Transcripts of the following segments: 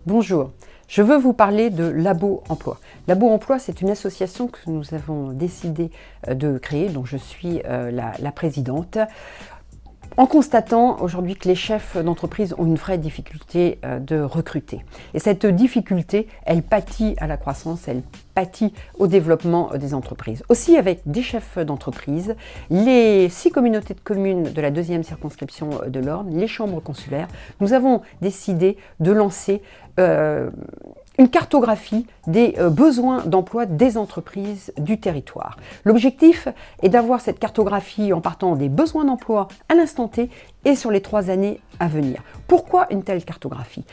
Bonjour, je veux vous parler de Labo Emploi. Labo Emploi, c'est une association que nous avons décidé de créer, dont je suis la présidente, en constatant aujourd'hui que les chefs d'entreprise ont une vraie difficulté de recruter. Et cette difficulté, elle pâtit à la croissance, elle pâtit au développement des entreprises. Aussi, avec des chefs d'entreprise, les 6 communautés de communes de la 2e circonscription de l'Orne, les chambres consulaires, nous avons décidé de lancer une cartographie des besoins d'emploi des entreprises du territoire. L'objectif est d'avoir cette cartographie en partant des besoins d'emploi à l'instant T et sur les 3 années à venir. Pourquoi une telle cartographie ?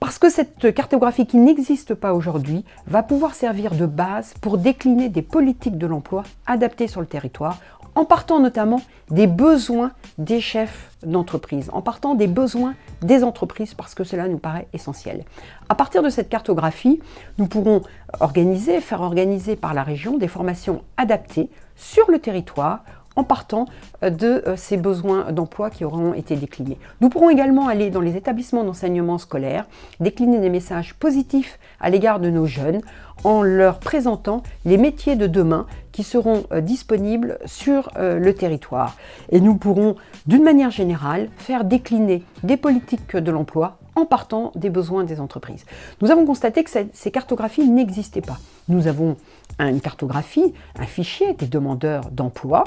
Parce que cette cartographie qui n'existe pas aujourd'hui va pouvoir servir de base pour décliner des politiques de l'emploi adaptées sur le territoire, en partant notamment des besoins des chefs d'entreprise, en partant des besoins des entreprises, parce que cela nous paraît essentiel. À partir de cette cartographie, nous pourrons faire organiser par la région des formations adaptées sur le territoire, en partant de ces besoins d'emploi qui auront été déclinés. Nous pourrons également aller dans les établissements d'enseignement scolaire, décliner des messages positifs à l'égard de nos jeunes, en leur présentant les métiers de demain qui seront disponibles sur le territoire. Et nous pourrons, d'une manière générale, faire décliner des politiques de l'emploi en partant des besoins des entreprises. Nous avons constaté que ces cartographies n'existaient pas. Nous avons une cartographie, un fichier des demandeurs d'emploi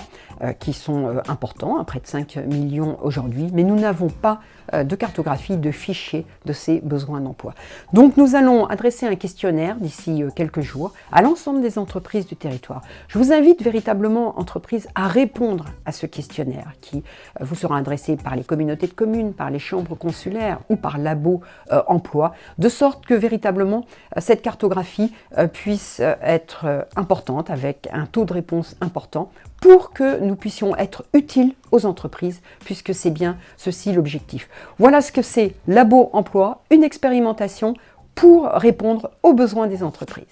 qui sont importants, près de 5 millions aujourd'hui, mais nous n'avons pas de cartographie, de fichier de ces besoins d'emploi. Donc nous allons adresser un questionnaire d'ici quelques jours à l'ensemble des entreprises du territoire. Je vous invite véritablement, entreprises, à répondre à ce questionnaire qui vous sera adressé par les communautés de communes, par les chambres consulaires ou par Labo Emploi, de sorte que véritablement cette cartographie puisse être importante, avec un taux de réponse important, pour que nous puissions être utiles aux entreprises, puisque c'est bien ceci l'objectif. Voilà ce que c'est Labo Emploi, une expérimentation pour répondre aux besoins des entreprises.